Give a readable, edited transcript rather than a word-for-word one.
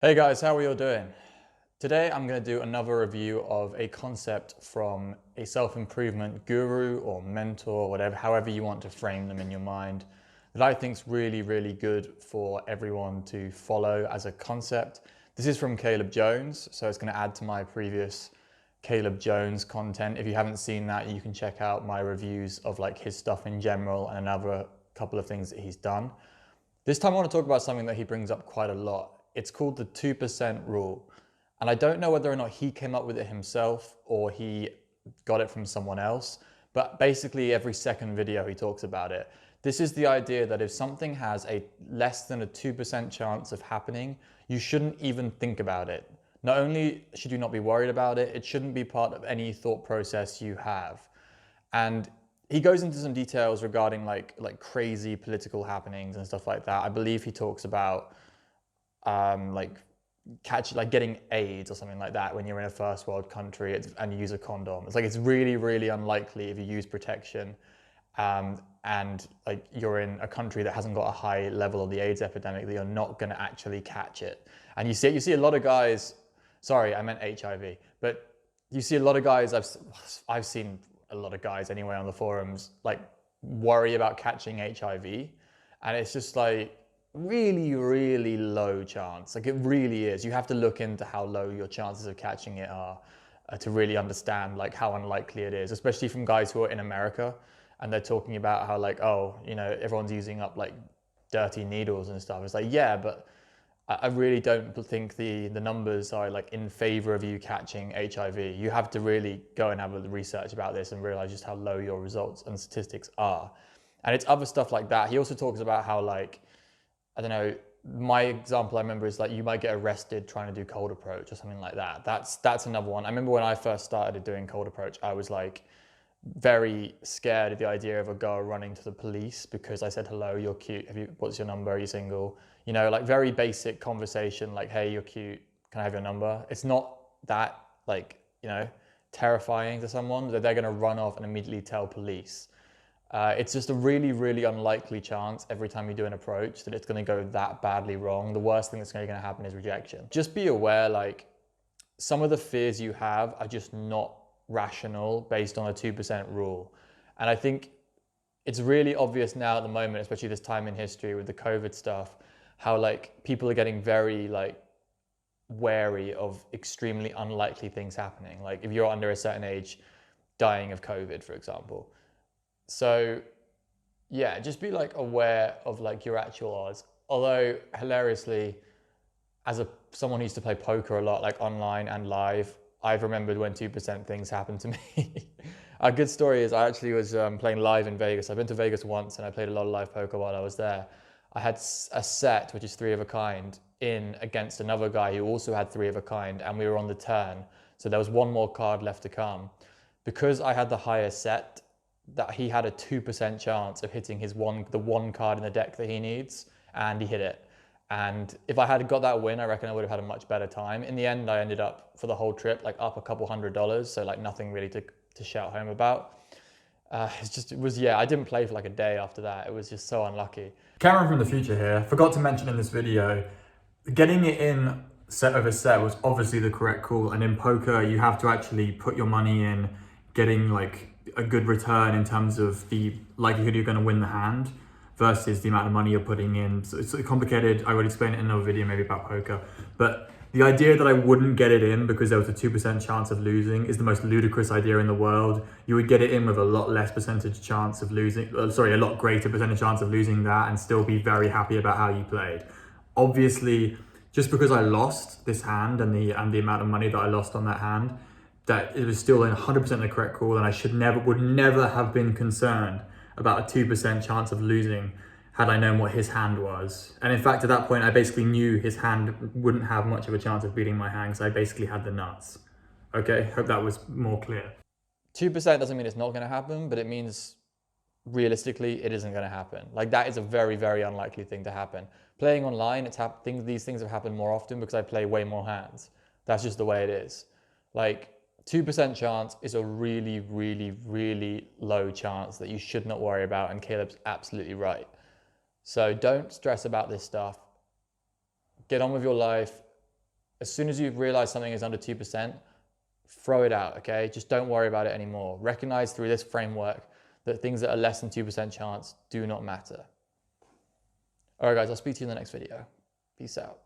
Hey guys, how are you all doing? Today I'm going to do another review of a concept from a self-improvement guru or mentor, whatever, however you want to frame them in your mind, that I think is really, really good for everyone to follow as a concept. This is from Caleb Jones, so it's going to add to my previous Caleb Jones content. If you haven't seen that, you can check out my reviews of like his stuff in general and another couple of things that he's done. This time I want to talk about something that he brings up quite a lot. It's called the 2% rule. And I don't know whether or not he came up with it himself or he got it from someone else, but basically every second video he talks about it. This is the idea that if something has a less than a 2% chance of happening, you shouldn't even think about it. Not only should you not be worried about it, it shouldn't be part of any thought process you have. And he goes into some details regarding like crazy political happenings and stuff like that. I believe he talks about like getting AIDS or something like that when you're in a first world country and you use a condom. It's like it's really, really unlikely if you use protection and like you're in a country that hasn't got a high level of the AIDS epidemic that you're not going to actually catch it. And you see a lot of guys. Sorry, I meant HIV, but you see a lot of guys. I've seen a lot of guys anyway on the forums like worry about catching HIV, and it's just like really, really low chance. Like it really is. You have to look into how low your chances of catching it are to really understand like how unlikely it is, especially from guys who are in America and they're talking about how like, oh, you know, everyone's using up like dirty needles and stuff. It's like, yeah, but I really don't think the numbers are like in favor of you catching HIV. You have to really go and have a research about this and realize just how low your results and statistics are. And it's other stuff like that. He also talks about how like, I don't know, my example I remember is like you might get arrested trying to do cold approach or something like that. That's another one. I remember when I first started doing cold approach, I was like very scared of the idea of a girl running to the police because I said, hello, you're cute. What's your number? Are you single? You know, like very basic conversation, like, hey, you're cute. Can I have your number? It's not that like, you know, terrifying to someone that they're going to run off and immediately tell police. It's just a really, really unlikely chance every time you do an approach that it's going to go that badly wrong. The worst thing that's going to happen is rejection. Just be aware, like, some of the fears you have are just not rational based on a 2% rule. And I think it's really obvious now at the moment, especially this time in history with the COVID stuff, how like people are getting very like wary of extremely unlikely things happening. Like if you're under a certain age, dying of COVID, for example. So yeah, just be like aware of like your actual odds. Although hilariously, as someone who used to play poker a lot, like online and live, I've remembered when 2% things happened to me. A good story is I actually was playing live in Vegas. I've been to Vegas once and I played a lot of live poker while I was there. I had a set, which is three of a kind, in against another guy who also had three of a kind, and we were on the turn. So there was one more card left to come. Because I had the higher set, that he had a 2% chance of hitting the one card in the deck that he needs, and he hit it. And if I had got that win, I reckon I would have had a much better time. In the end, I ended up for the whole trip like up a couple $100, so like nothing really to shout home about. I didn't play for like a day after that. It was just so unlucky. Cameron from the future here. Forgot to mention in this video, getting it in set over set was obviously the correct call. And in poker, you have to actually put your money in, getting like a good return in terms of the likelihood you're going to win the hand versus the amount of money you're putting in. So it's complicated. I would explain it in another video maybe about poker. But the idea that I wouldn't get it in because there was a 2% chance of losing is the most ludicrous idea in the world. You would get it in with a lot less percentage chance of losing, a lot greater percentage chance of losing that and still be very happy about how you played. Obviously, just because I lost this hand and the amount of money that I lost on that hand, that it was still 100% the correct call, and I would never have been concerned about a 2% chance of losing had I known what his hand was. And in fact, at that point, I basically knew his hand wouldn't have much of a chance of beating my hand, so I basically had the nuts. Okay, hope that was more clear. 2% doesn't mean it's not going to happen, but it means realistically it isn't going to happen. Like that is a very, very unlikely thing to happen. Playing online, these things have happened more often because I play way more hands. That's just the way it is. Like 2% chance is a really, really, really low chance that you should not worry about, and Caleb's absolutely right. So don't stress about this stuff. Get on with your life. As soon as you realize something is under 2%, throw it out, okay? Just don't worry about it anymore. Recognize through this framework that things that are less than 2% chance do not matter. All right, guys, I'll speak to you in the next video. Peace out.